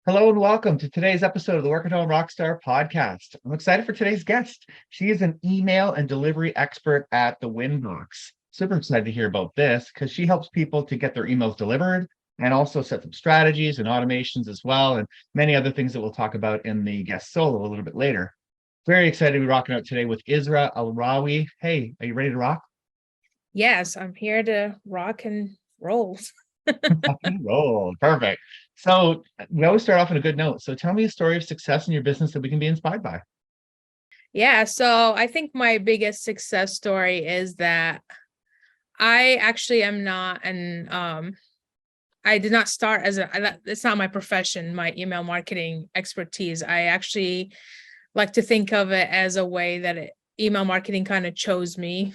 Hello and welcome to today's episode of the Work at Home Rockstar podcast. I'm excited for today's guest. She is an email and delivery expert at the Winbox. Super excited to hear about this because she helps people to get their emails delivered and also set up strategies and automations as well, and many other things that we'll talk about in the guest solo a little bit later. Very excited to be rocking out today with Israa Alrawi. Hey, are you ready to rock? Yes, I'm here to rock and roll. Rock and roll. Perfect. So we always start off on a good note. So tell me a story of success in your business that we can be inspired by. Yeah, so I think my biggest success story is that I actually am not I did not start it's not my profession, my email marketing expertise. I actually like to think of it as a way that email marketing kind of chose me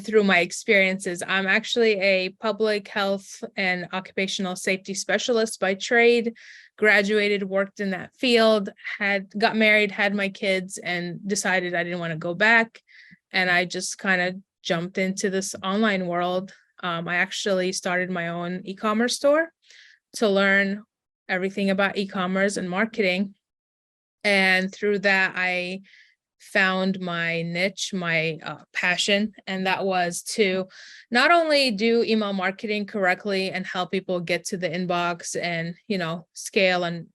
through my experiences. I'm actually a public health and occupational safety specialist by trade, graduated, worked in that field, got married, had my kids, and decided I didn't want to go back. And I just kind of jumped into this online world. I actually started my own e-commerce store to learn everything about e-commerce and marketing. And through that, I found my niche, my passion, and that was to not only do email marketing correctly and help people get to the inbox and scale and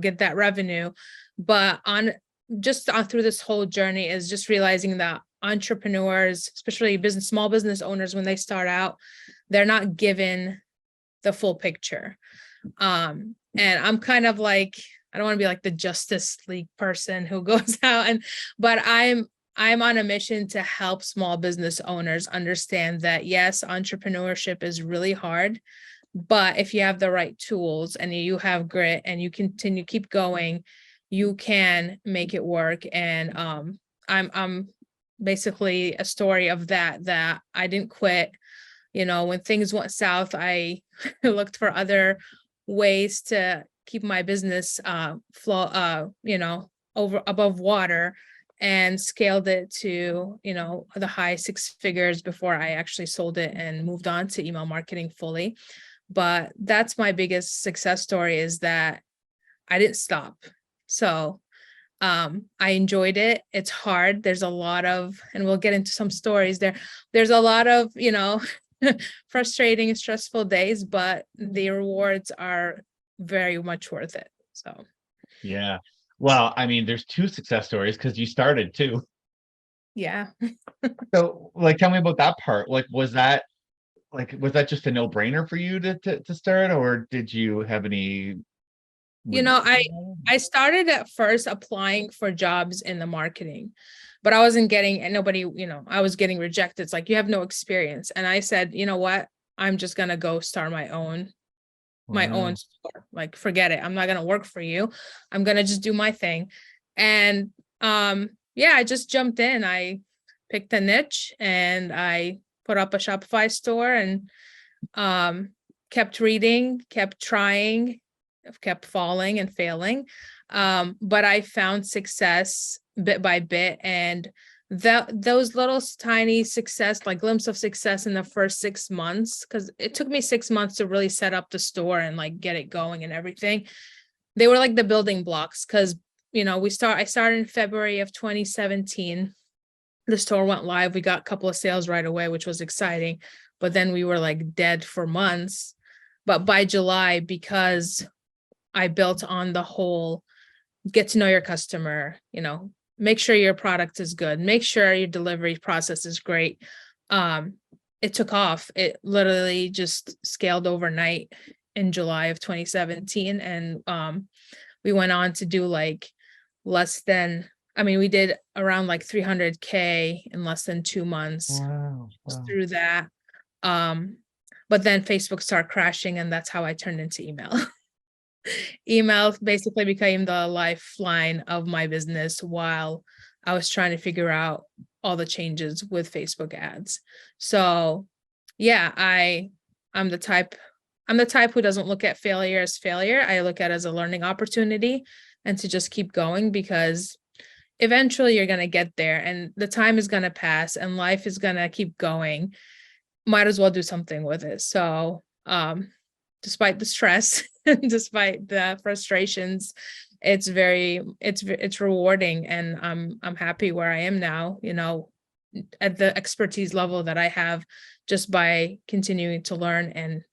get that revenue, but through this whole journey is just realizing that entrepreneurs, especially small business owners, when they start out, they're not given the full picture. And I'm kind of like, I don't want to be like the Justice League person who goes out but I'm on a mission to help small business owners understand that yes, entrepreneurship is really hard, but if you have the right tools and you have grit and you keep going, you can make it work. And I'm basically a story of that I didn't quit. When things went south, I looked for other ways to keep my business above water, and scaled it to the high six figures before I actually sold it and moved on to email marketing fully. But that's my biggest success story, is that I didn't stop. So I enjoyed it. It's hard. There's a lot of, and we'll get into some stories there's a lot of frustrating and stressful days, but the rewards are very much worth it. So Yeah. Well, I mean, there's two success stories because you started too. yeah. So, like, tell me about that part. Was that just a no-brainer for you to start, or did you have any? You know, I started at first applying for jobs in the marketing, but I wasn't getting, and nobody, I was getting rejected. It's like, you have no experience. And I said, you know what? I'm just gonna go start my own Wow. store. Like, forget it. I'm not gonna work for you. I'm gonna just do my thing. And yeah, I just jumped in. I picked a niche and I put up a Shopify store and kept reading, kept trying, kept falling and failing. But I found success bit by bit, and those little tiny success, like glimpse of success in the first 6 months, because it took me 6 months to really set up the store and like get it going and everything. They were like the building blocks, because I started in February of 2017. The store went live. We got a couple of sales right away, which was exciting, but then we were like dead for months. But by July, because I built on the whole get to know your customer, make sure your product is good, make sure your delivery process is great. It took off. It literally just scaled overnight in July of 2017. And we went on to do like we did around like 300K in less than 2 months Wow. through that. But then Facebook started crashing, and that's how I turned into email. Email basically became the lifeline of my business while I was trying to figure out all the changes with Facebook ads. So yeah, I'm the type who doesn't look at failure as failure. I look at it as a learning opportunity and to just keep going, because eventually you're going to get there and the time is going to pass and life is going to keep going. Might as well do something with it. So despite the stress, despite the frustrations, it's rewarding, and I'm happy where I am now, at the expertise level that I have, just by continuing to learn and,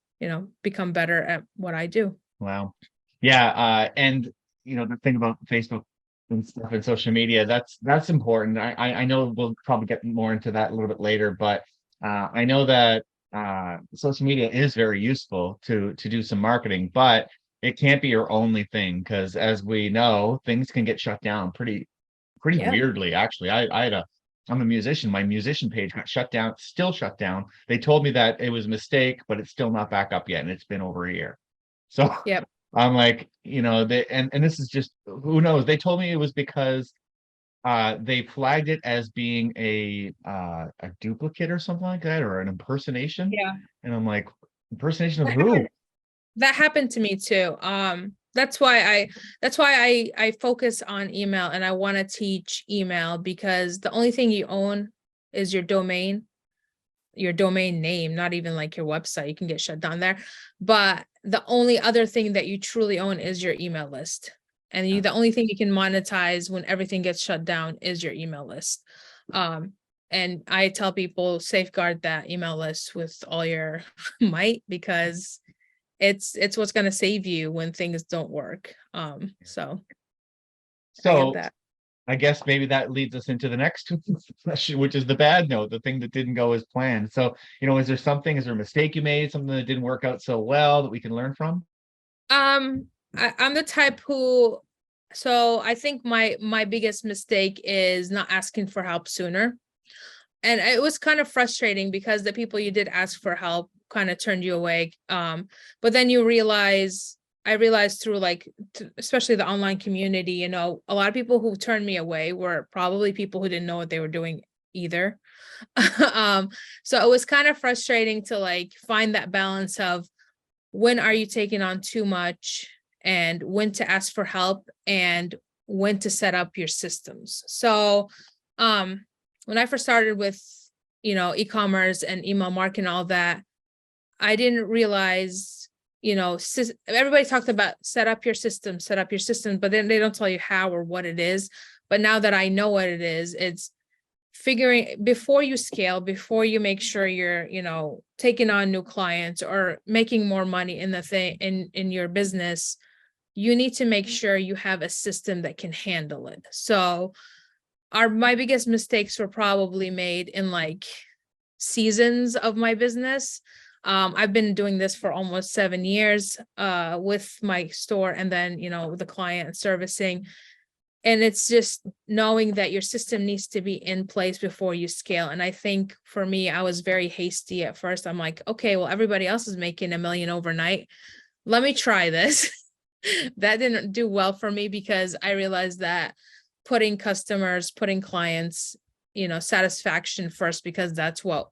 become better at what I do. Wow. Yeah. And the thing about Facebook and stuff and social media, that's important. I know we'll probably get more into that a little bit later, but I know that social media is very useful to do some marketing, but it can't be your only thing, because as we know, things can get shut down pretty Yeah. weirdly. Actually, I'm a musician. My musician page got shut down, still shut down. They told me that it was a mistake, but it's still not back up yet, and it's been over a year. So Yep. I'm like, and this is just, who knows? They told me it was because they flagged it as being a duplicate or something like that, or an impersonation. Yeah. And I'm like, impersonation of That who? happened, that happened to me too. That's why I focus on email, and I want to teach email, because the only thing you own is your domain name, not even like your website. You can get shut down there. But the only other thing that you truly own is your email list. And the only thing you can monetize when everything gets shut down is your email list. And I tell people, safeguard that email list with all your might, because it's what's going to save you when things don't work. So I get So that. I guess maybe that leads us into the next question, which is the bad note, the thing that didn't go as planned. So, is there a mistake you made, something that didn't work out so well that we can learn from? I'm the type who, so I think my biggest mistake is not asking for help sooner. And it was kind of frustrating, because the people you did ask for help kind of turned you away. But then I realized through especially the online community, a lot of people who turned me away were probably people who didn't know what they were doing either. So it was kind of frustrating to find that balance of, when are you taking on too much, and when to ask for help, and when to set up your systems. So when I first started with e-commerce and email marketing, all that, I didn't realize, everybody talked about set up your system, but then they don't tell you how or what it is. But now that I know what it is, it's figuring, before you scale, before you make sure you're, taking on new clients or making more money in the thing in your business, you need to make sure you have a system that can handle it. So my biggest mistakes were probably made in seasons of my business. I've been doing this for almost 7 years with my store, and then the client servicing. And it's just knowing that your system needs to be in place before you scale. And I think for me, I was very hasty at first. I'm like, okay, well, everybody else is making $1 million overnight. Let me try this. That didn't do well for me, because I realized that putting clients, satisfaction first, because that's what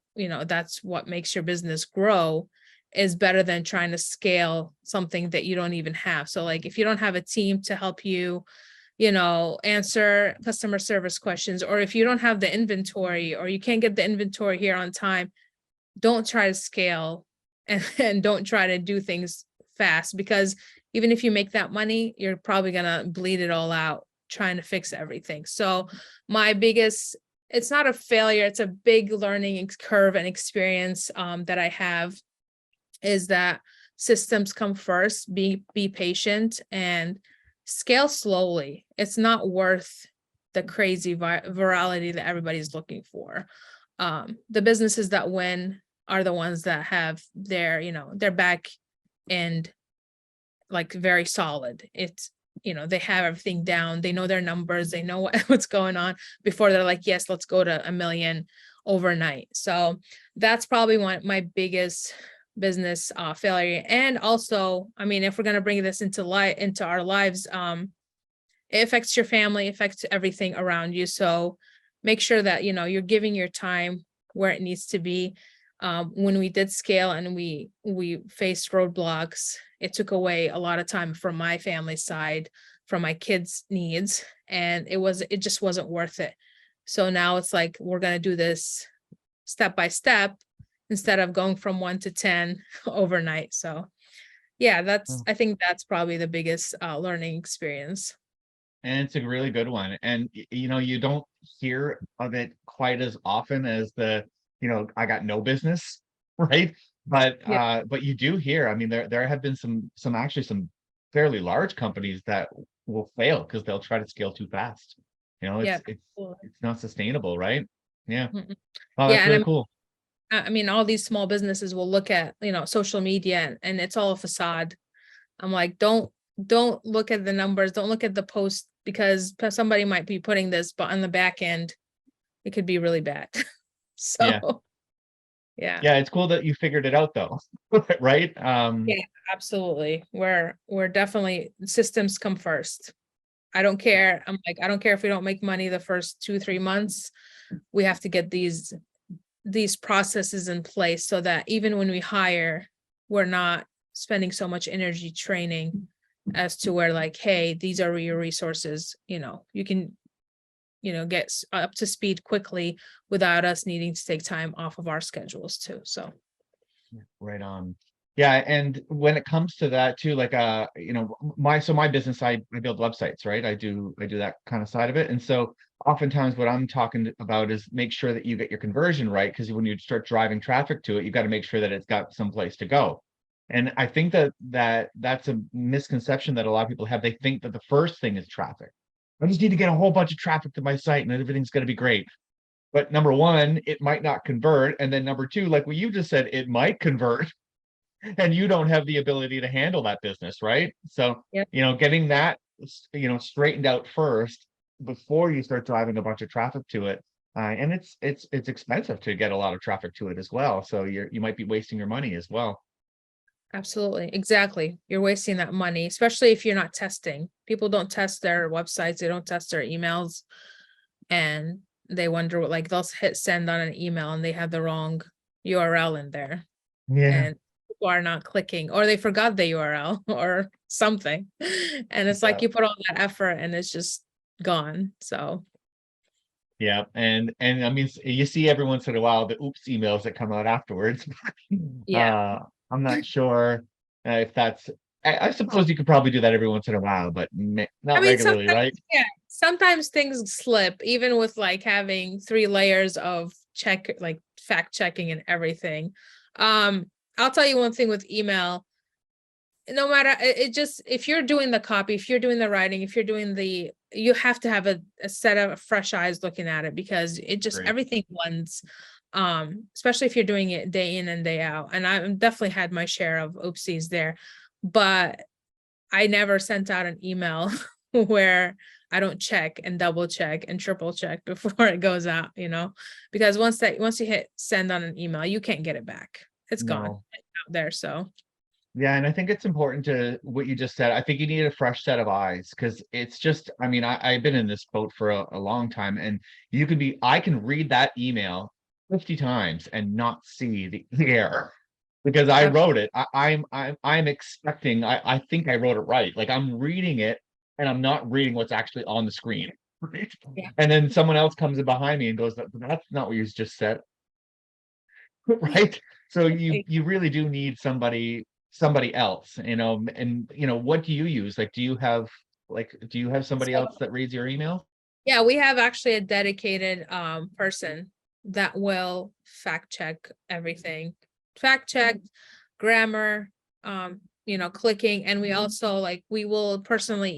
makes your business grow, is better than trying to scale something that you don't even have. So if you don't have a team to help you, answer customer service questions, or if you don't have the inventory, or you can't get the inventory here on time, don't try to scale, and don't try to do things fast, because even if you make that money, you're probably going to bleed it all out trying to fix everything. So it's not a failure, it's a big learning curve and experience that I have, is that systems come first. Be patient and scale slowly. It's not worth the crazy virality that everybody's looking for. The businesses that win are the ones that have their back end very solid. It's they have everything down, they know their numbers, they know what's going on before they're like, yes, let's go to $1 million overnight. So that's probably one of my biggest business failure. And also, I mean, if we're going to bring this into our lives, it affects your family, affects everything around you. So make sure that you're giving your time where it needs to be. When we did scale and we faced roadblocks, it took away a lot of time from my family side, from my kids' needs, and it just wasn't worth it. So now it's we're going to do this step by step instead of going from 1 to 10 overnight. So Yeah, Oh, I think that's probably the biggest learning experience. and it's a really good one. And you don't hear of it quite as often as I got no business, right? Yeah, But you do hear, I mean, there have been some fairly large companies that will fail because they'll try to scale too fast. yeah. It's Absolutely. it's not sustainable, right? Yeah. Mhm. Oh, Yeah, that's and really cool. I mean, all these small businesses will look at, social media and it's all a facade. I'm like, don't look at the numbers, don't look at the post because somebody might be putting this, but on the back end, it could be really bad. Yeah. So, yeah. Yeah, it's cool that you figured it out though. Right? Yeah, absolutely. We're definitely systems come first. I don't care. I'm like, I don't care if we don't make money the first 2, 3 months. We have to get these processes in place so that even when we hire, we're not spending so much energy training as to where like, hey, these are your resources, you can, get up to speed quickly without us needing to take time off of our schedules too. So Right on. Yeah, and when it comes to that too, like my business, I build websites, right? I do that kind of side of it. And so oftentimes what I'm talking about is make sure that you get your conversion right, because when you start driving traffic to it, you got to make sure that it's got some place to go. And I think that's a misconception that a lot of people have. They think that the first thing is traffic. I just need to get a whole bunch of traffic to my site and everything's going to be great. But number one, it might not convert. And then number two, like what you just said, it might convert and you don't have the ability to handle that business, right? So, yeah, getting that, straightened out first before you start driving a bunch of traffic to it. And it's expensive to get a lot of traffic to it as well. So you might be wasting your money as well. absolutely. Exactly. You're wasting that money, especially if you're not testing. People don't test their websites, they don't test their emails, and they wonder what, like, they'll hit send on an email and they have the wrong URL in there Yeah. and people are not clicking or they forgot the URL or something. And it's like Yeah. you put all that effort and it's just gone. So Yeah. And I mean, you see every once in a while the oops emails that come out afterwards. yeah. uh, I'm not sure if that's, I suppose you could probably do that every once in a while, but I not mean, regularly, sometimes, right? yeah, sometimes things slip, even with like having 3 layers of like fact checking and everything. I'll tell you one thing with email, no matter it just if you're doing the copy, if you're doing the writing, if you're doing you have to have a set of fresh eyes looking at it because it just Great. everything blends. Especially if you're doing it day in and day out. And I've definitely had my share of oopsies there, but I never sent out an email where I don't check and double check and triple check before it goes out, because once you hit send on an email, you can't get it back. It's gone. No. It's out there. So Yeah, and I think it's important to what you just said. I think you need a fresh set of eyes because it's just, I mean, I've been in this boat for a long time, and I can read that email 50 times and not see the error because I abs- wrote it. I'm expecting, I think I wrote it right. Like I'm reading it and I'm not reading what's actually on the screen. Right? yeah. And then someone else comes in behind me and goes, that's not what you just said. Right? So you really do need somebody else, and what do you use? Like do you have somebody So else that reads your email? yeah, we have actually a dedicated person that will fact check everything. Fact check grammar, clicking, and we also like we will personally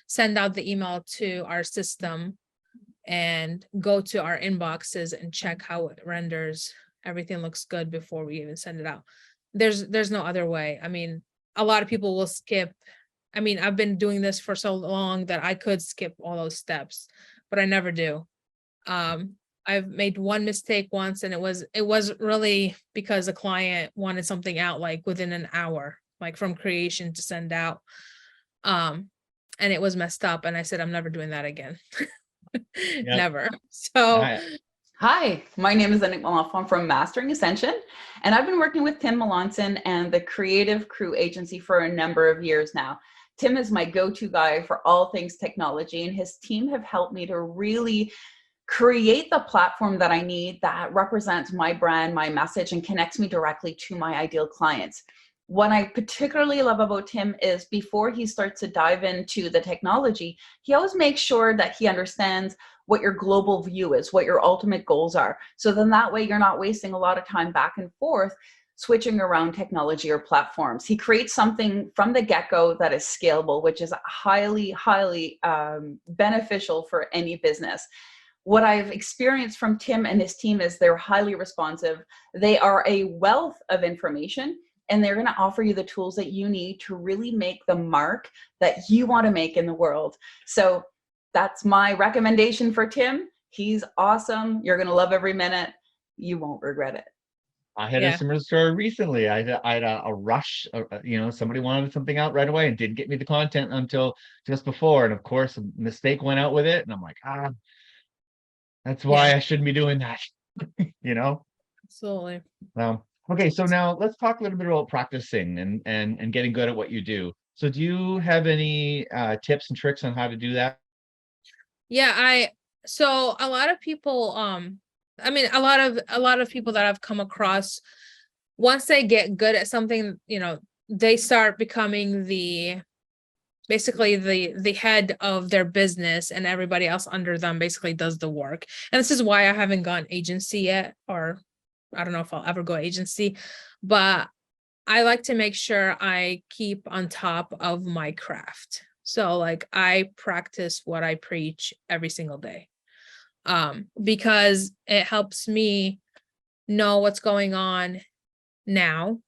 send out the email to our system and go to our inboxes and check how it renders. Everything looks good before we even send it out. There's no other way. I mean, a lot of people will skip. I mean, I've been doing this for so long that I could skip all those steps, but I never do. Um, I've made one mistake once and it was really because a client wanted something out like within an hour, like from creation to send out. Um, and it was messed up and I said, I'm never doing that again. Yeah. Never. So I, Hi, my name is Anik Malaf. I'm from Mastering Ascension, and I've been working with Tim Melanson and the Creative Crew Agency for a number of years now. Tim is my go-to guy for all things technology, and his team have helped me to really create the platform that I need that represents my brand, my message, and connects me directly to my ideal clients. What I particularly love about Tim is before he starts to dive into the technology, he always makes sure that he understands what your global view is, what your ultimate goals are. So then that way you're not wasting a lot of time back and forth switching around technology or platforms. He creates something from the get-go that is scalable, which is highly, highly beneficial for any business. What I've experienced from Tim and his team is they're highly responsive. They are a wealth of information, and they're going to offer you the tools that you need to really make the mark that you want to make in the world. So that's my recommendation for Tim. He's awesome. You're going to love every minute. You won't regret it. I had a similar story recently. I had a rush, somebody wanted something out right away and didn't get me the content until just before. And of course, a mistake went out with it. And I'm like, that's why I shouldn't be doing that, Absolutely. Okay, so now let's talk a little bit about practicing and getting good at what you do. So do you have any tips and tricks on how to do that? Yeah, so a lot of people, a lot of people that I've come across, once they get good at something, they start becoming basically the head of their business, and everybody else under them basically does the work. And this is why I haven't gone agency yet, or I don't know if I'll ever go agency, but I like to make sure I keep on top of my craft. So like I practice what I preach every single day, because it helps me know what's going on now,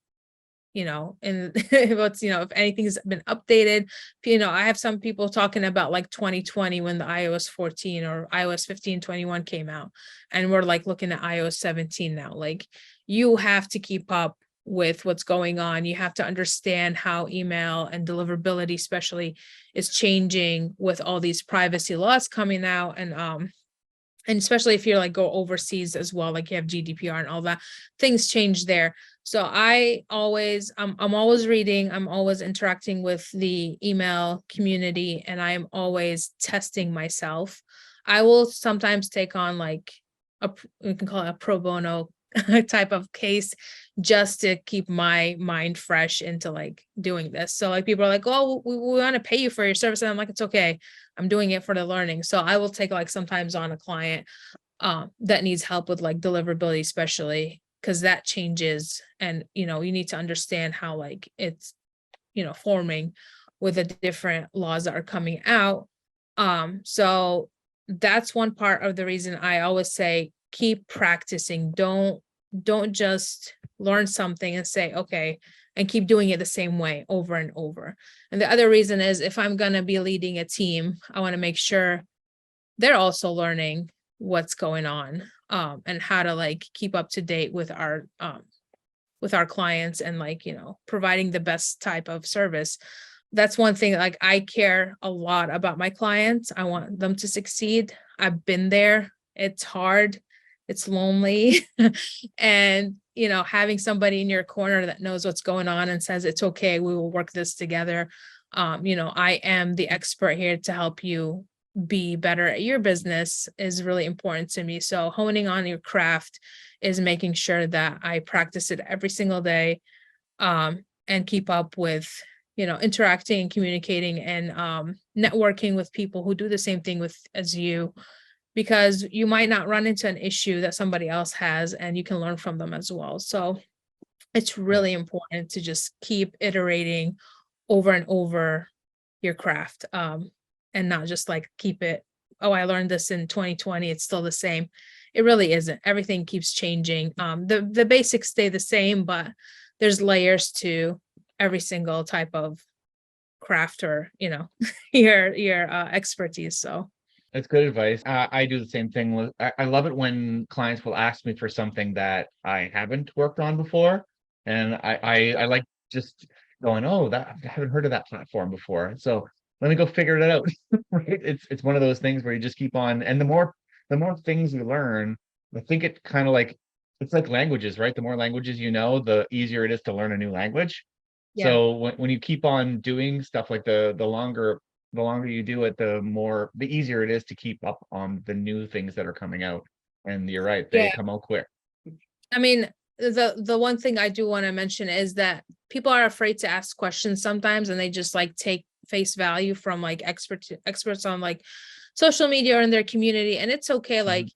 and what's, if anything's been updated. I have some people talking about like 2020 when the iOS 14 or iOS 15.21 came out, and we're like looking at iOS 17 now. Like, you have to keep up with what's going on. You have to understand how email and deliverability especially is changing with all these privacy laws coming out, and especially if you're like go overseas as well, like you have GDPR and all that, things change there. So I'm always reading, I'm always interacting with the email community, and I am always testing myself. I will sometimes take on like we can call it a pro bono type of case, just to keep my mind fresh into like doing this. So like people are like, oh, we want to pay you for your service. And I'm like, it's okay. I'm doing it for the learning. So I will take like sometimes on a client that needs help with like deliverability, especially because that changes. And, you need to understand how like it's, forming with the different laws that are coming out. So that's one part of the reason I always say, keep practicing. Don't just learn something and say, okay, and keep doing it the same way over and over. And the other reason is, if I'm going to be leading a team, I want to make sure they're also learning what's going on, and how to like keep up to date with our clients, and like, providing the best type of service. That's one thing, like I care a lot about my clients. I want them to succeed. I've been there. It's hard. It's lonely. And, having somebody in your corner that knows what's going on and says, it's okay, we will work this together. I am the expert here to help you be better at your business is really important to me. So honing on your craft is making sure that I practice it every single day, and keep up with, interacting and communicating and networking with people who do the same thing as you, because you might not run into an issue that somebody else has, and you can learn from them as well. So it's really important to just keep iterating over and over your craft, and not just like keep it, oh, I learned this in 2020, it's still the same. It really isn't. Everything keeps changing. The basics stay the same, but there's layers to every single type of craft, or your expertise. So That's good advice. I do the same thing. I love it when clients will ask me for something that I haven't worked on before, and I like just going, oh, that I haven't heard of that platform before, so let me go figure it out. Right? It's one of those things where you just keep on, and the more things you learn, I think it kind of like, it's like languages, right? The more languages you know, the easier it is to learn a new language. yeah. So when you keep on doing stuff, like the longer you do it, the easier it is to keep up on the new things that are coming out. And you're right, they Yeah. come out quick. I mean, the one thing I do want to mention is that people are afraid to ask questions sometimes, and they just like take face value from like experts on like social media or in their community. And it's okay. Like,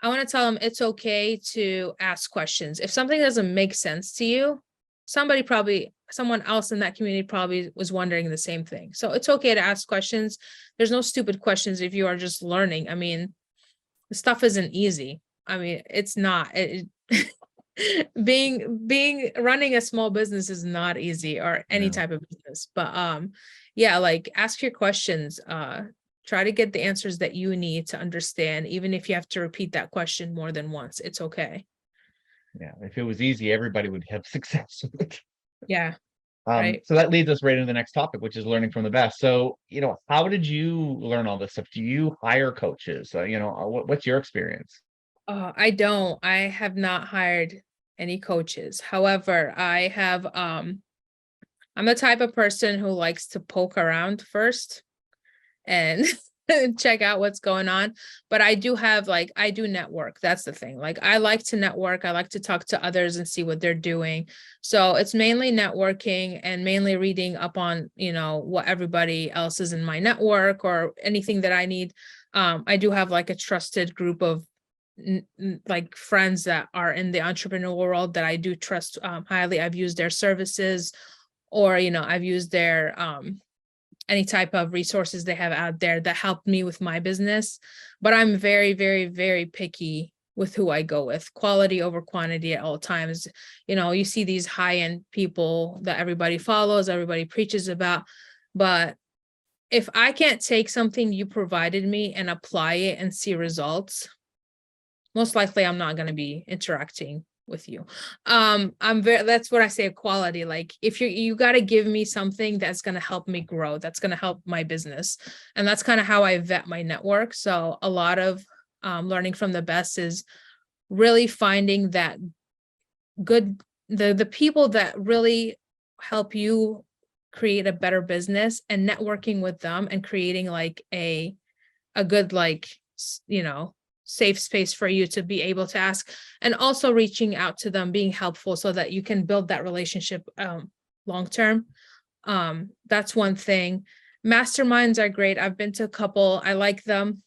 I want to tell them it's okay to ask questions. If something doesn't make sense to you, someone else in that community probably was wondering the same thing. So it's okay to ask questions. There's no stupid questions if you are just learning. I mean, the stuff isn't easy. I mean, it's not. Being running a small business is not easy, or any type of business. But yeah, like, ask your questions. Try to get the answers that you need to understand, even if you have to repeat that question more than once. It's okay. Yeah, if it was easy, everybody would have success with it. Yeah. Right. So that leads us right into the next topic, which is learning from the best. So, how did you learn all this stuff? Do you hire coaches? What's your experience? I don't. I have not hired any coaches. However, I'm the type of person who likes to poke around first and check out what's going on. But I do network. That's the thing. Like, I like to network. I like to talk to others and see what they're doing. So it's mainly networking and mainly reading up on, what everybody else is in my network or anything that I need. I do have like a trusted group of like friends that are in the entrepreneurial world that I do trust highly. I've used their services, or I've used their any type of resources they have out there that helped me with my business. But I'm very, very, very picky with who I go with. Quality over quantity at all times. You see these high-end people that everybody follows, everybody preaches about, but if I can't take something you provided me and apply it and see results, most likely I'm not going to be interacting with you. That's what I say, quality. Like, if you got to give me something that's going to help me grow, that's going to help my business. And that's kind of how I vet my network. So a lot of learning from the best is really finding that the people that really help you create a better business, and networking with them and creating like a good, like, safe space for you to be able to ask, and also reaching out to them, being helpful so that you can build that relationship long term. That's one thing. Masterminds are great. I've been to a couple. I like them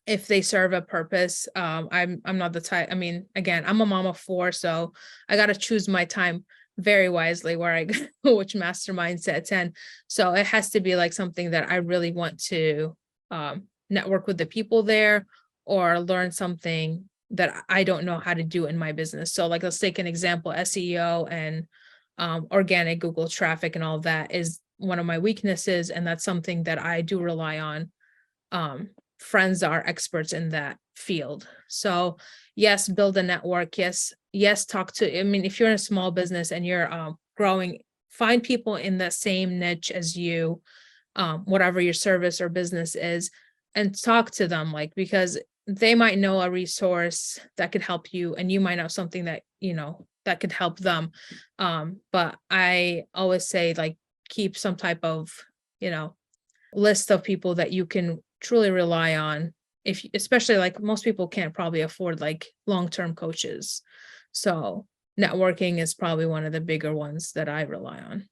if they serve a purpose. I'm not the type. I mean, again, I'm a mom of 4, so I got to choose my time very wisely where I go, which masterminds to attend. So it has to be like something that I really want to network with the people there, or learn something that I don't know how to do in my business. So like, let's take an example, SEO and organic Google traffic and all that is one of my weaknesses. And that's something that I do rely on. Friends are experts in that field. So yes, build a network. Yes, talk to, I mean, if you're in a small business and you're growing, find people in the same niche as you, whatever your service or business is, and talk to them, like, because they might know a resource that could help you, and you might know something that, that could help them. But I always say, like, keep some type of, list of people that you can truly rely on. Especially like, most people can't probably afford like long-term coaches. So networking is probably one of the bigger ones that I rely on.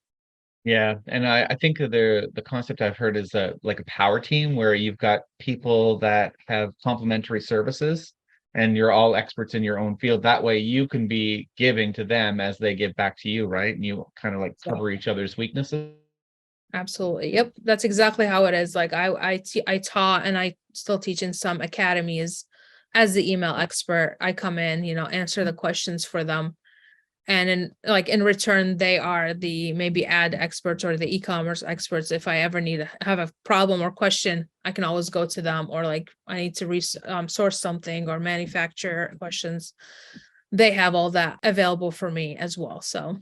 Yeah, and I think the concept I've heard is like a power team, where you've got people that have complementary services and you're all experts in your own field. That way you can be giving to them as they give back to you, right? And you kind of like cover each other's weaknesses. Absolutely. Yep. That's exactly how it is. Like, I taught, and I still teach in some academies as the email expert. I come in, answer the questions for them. And in return, they are the maybe ad experts or the e-commerce experts. If I ever have a problem or question, I can always go to them, or like I need to source something or manufacture questions. They have all that available for me as well. So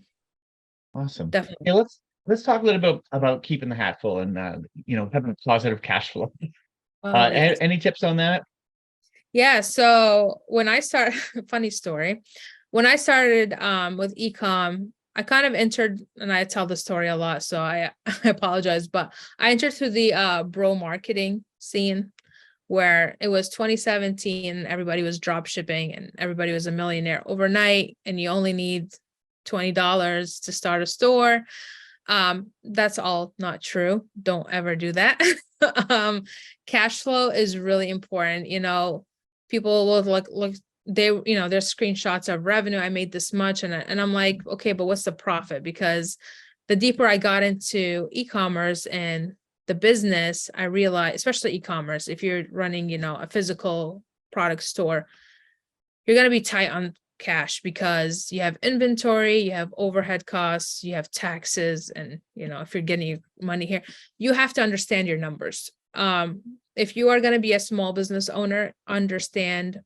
Awesome. definitely. Yeah, let's talk a little bit about keeping the hat full and having a positive cash flow. Yes. Any tips on that? Yeah. So when I started, funny story, when I started with ecom, I kind of entered, and I tell the story a lot, so I apologize, but I entered through the bro marketing scene, where it was 2017, everybody was drop shipping and everybody was a millionaire overnight, and you only need $20 to start a store. That's all not true. Don't ever do that. Cash flow is really important. People will look, there's screenshots of revenue. I made this much. And I'm like, okay, but what's the profit? Because the deeper I got into e-commerce and the business, I realized, especially e-commerce, if you're running, a physical product store, you're going to be tight on cash because you have inventory, you have overhead costs, you have taxes, and if you're getting your money here, you have to understand your numbers. If you are going to be a small business owner, understand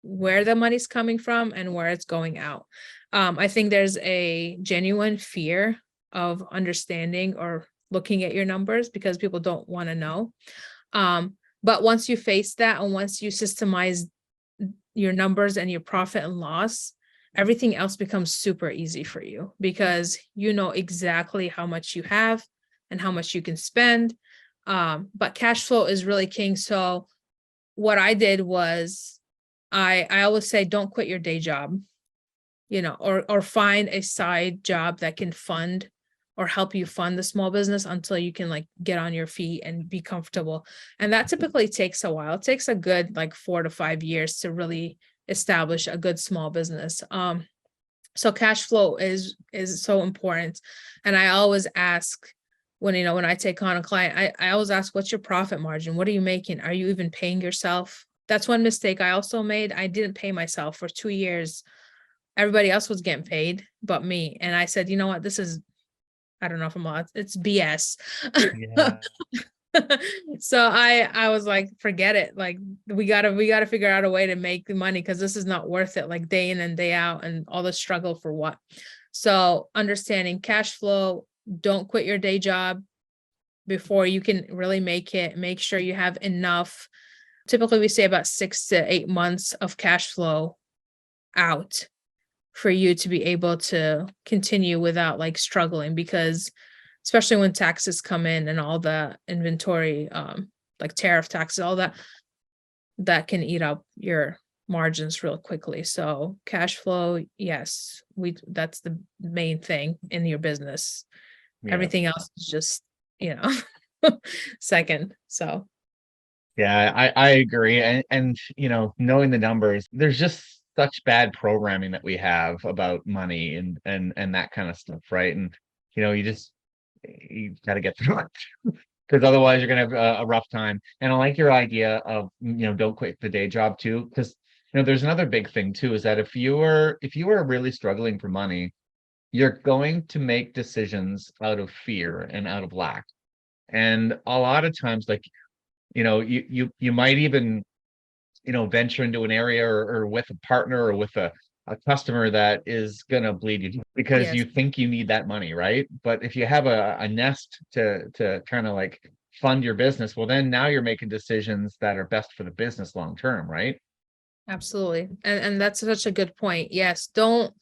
where the money's coming from and where it's going out. I think there's a genuine fear of understanding or looking at your numbers because people don't want to know. But once you face that, and once you systemize your numbers and your profit and loss, everything else becomes super easy for you because you know exactly how much you have and how much you can spend. But cash flow is really king. So what I did was I always say, don't quit your day job, or find a side job that can fund or help you fund the small business until you can get on your feet and be comfortable. And that typically takes a while. It takes a good 4 to 5 years to really establish a good small business. So cash flow is so important. And I always ask when I take on a client, I always ask, what's your profit margin? What are you making? Are you even paying yourself? That's one mistake I also made. I didn't pay myself for 2 years. Everybody else was getting paid but me. And I said, you know what, this is, I don't know if I'm allowed, it's BS. Yeah. So I was like, forget it. We gotta figure out a way to make the money because this is not worth it, day in and day out and all the struggle for what. So understanding cash flow, don't quit your day job before you can really make it. Make sure you have enough. Typically we say about 6 to 8 months of cash flow out for you to be able to continue without struggling, because especially when taxes come in and all the inventory, tariff taxes, all that can eat up your margins real quickly. So cash flow, yes, that's the main thing in your business. Yeah. Everything else is just, second. So Yeah, I agree. And knowing the numbers, there's just such bad programming that we have about money and that kind of stuff, right? And you got to get through it because otherwise you're gonna have a rough time. And I like your idea of don't quit the day job too, because there's another big thing too, is that if you are really struggling for money, you're going to make decisions out of fear and out of lack. And a lot of times, you might even venture into an area or with a partner or with a customer that is going to bleed you because yes, you think you need that money, right? But if you have a nest to kind of fund your business, well, then now you're making decisions that are best for the business long term, right? absolutely. And that's such a good point. Yes, don't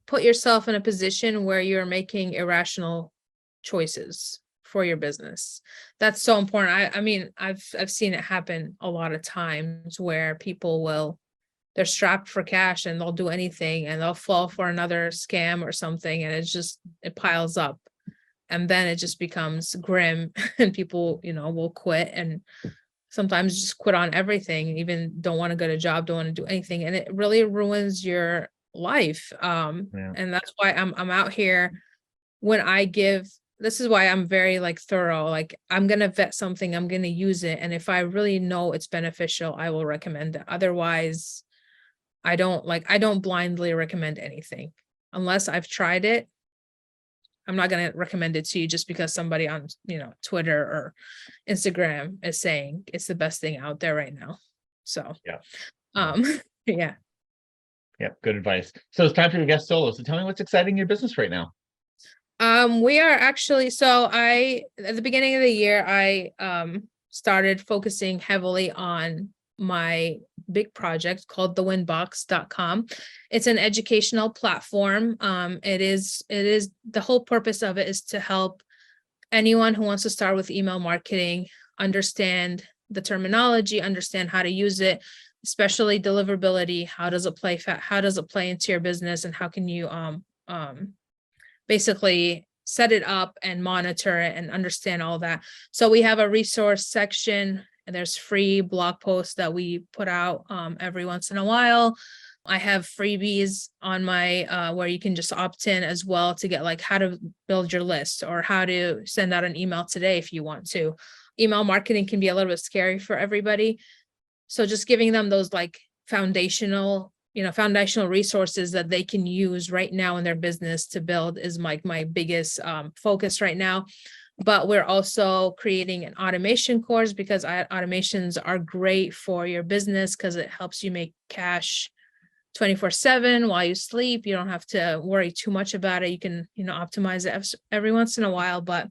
put yourself in a position where you're making irrational choices for your business. That's so important. I mean, I've seen it happen a lot of times where people they're strapped for cash and they'll do anything and they'll fall for another scam or something, and it piles up, and then it just becomes grim and people will quit, and sometimes just quit on everything, even don't want to get a job, don't want to do anything, and it really ruins your life. Yeah. And that's why I'm out here. This is why I'm very thorough. I'm gonna vet something, I'm gonna use it, and if I really know it's beneficial, I will recommend it. Otherwise, I don't blindly recommend anything unless I've tried it. I'm not gonna recommend it to you just because somebody on Twitter or Instagram is saying it's the best thing out there right now. So Yeah. yeah. Yeah, good advice. So it's time for your guest solo. So tell me what's exciting in your business right now. We are actually, so at the beginning of the year, I started focusing heavily on my big project called thewinbox.com. It's an educational platform. It is the whole purpose of it is to help anyone who wants to start with email marketing understand the terminology, understand how to use it, especially deliverability. How does it play into your business, and how can you basically set it up and monitor it and understand all that. So we have a resource section, and there's free blog posts that we put out every once in a while. I have freebies on my where you can just opt in as well to get like how to build your list or how to send out an email today if you want to. Email marketing can be a little bit scary for everybody. So just giving them those like foundational resources that they can use right now in their business to build is my biggest focus right now. But we're also creating an automation course because automations are great for your business because it helps you make cash 24/7 while you sleep. You don't have to worry too much about it. You can, optimize it every once in a while, but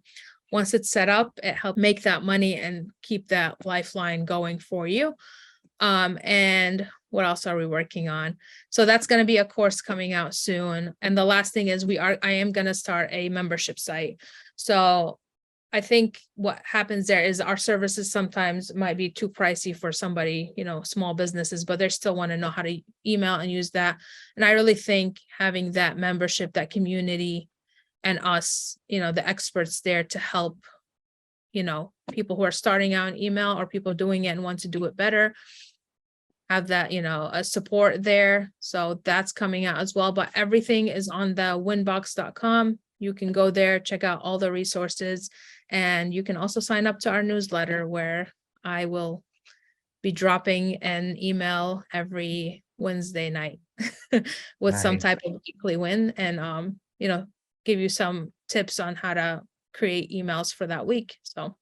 once it's set up, it helps make that money and keep that lifeline going for you. And what else are we working on? So that's going to be a course coming out soon. And the last thing is I am going to start a membership site. So I think what happens there is our services sometimes might be too pricey for somebody, small businesses, but they still want to know how to email and use that. And I really think having that membership, that community, and us, the experts there to help, people who are starting out in email or people doing it and want to do it better, have that, a support there. So that's coming out as well. But everything is on the winbox.com. You can go there, check out all the resources, and you can also sign up to our newsletter where I will be dropping an email every Wednesday night with some type of weekly win and, give you some tips on how to create emails for that week. So,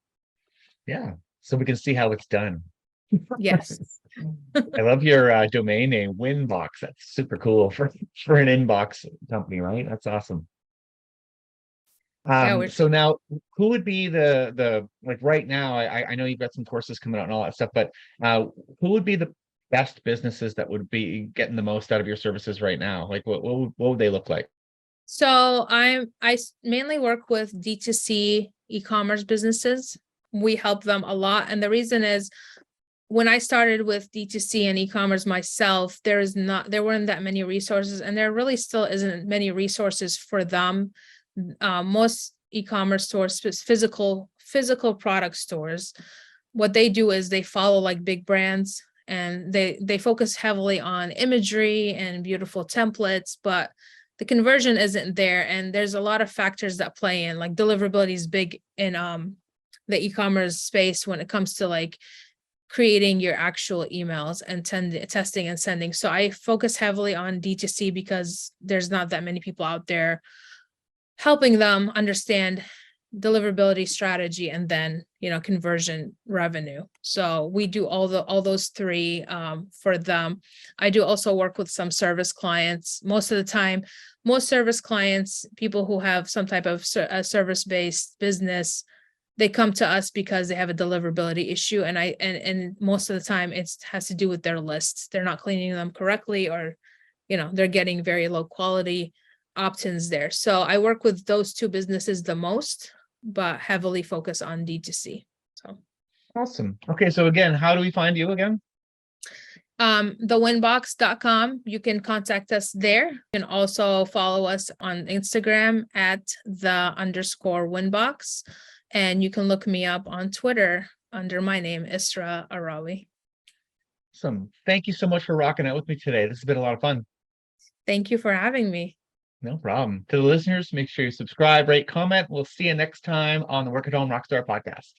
yeah, so we can see how it's done. yes. I love your domain name, Winbox. That's super cool for an inbox company, right? That's awesome. So now who would be the like right now, I know you've got some courses coming out and all that stuff, but who would be the best businesses that would be getting the most out of your services right now? Like what would they look like? So I mainly work with D2C e-commerce businesses. We help them a lot. And the reason is when I started with D2C and e-commerce myself, there weren't that many resources, and there really still isn't many resources for them. Most e-commerce stores, physical product stores, what they do is they follow like big brands, and they focus heavily on imagery and beautiful templates, but the conversion isn't there. And there's a lot of factors that play in, like deliverability is big in the e-commerce space when it comes to like creating your actual emails and testing and sending. So I focus heavily on D2C because there's not that many people out there helping them understand deliverability strategy and then, conversion revenue. So we do all those three for them. I do also work with some service clients. Most of the time, most service clients, people who have some type of service-based business, they come to us because they have a deliverability issue. And most of the time it has to do with their lists. They're not cleaning them correctly, or, they're getting very low quality opt-ins there. So I work with those two businesses the most, but heavily focus on D2C. So Awesome. Okay. So again, how do we find you again? Thewinbox.com. You can contact us there. You can also follow us on Instagram at _Winbox. And you can look me up on Twitter under my name, Israa Alrawi. Awesome. Thank you so much for rocking out with me today. This has been a lot of fun. Thank you for having me. No problem. To the listeners, make sure you subscribe, rate, comment. We'll see you next time on the Work at Home Rockstar podcast.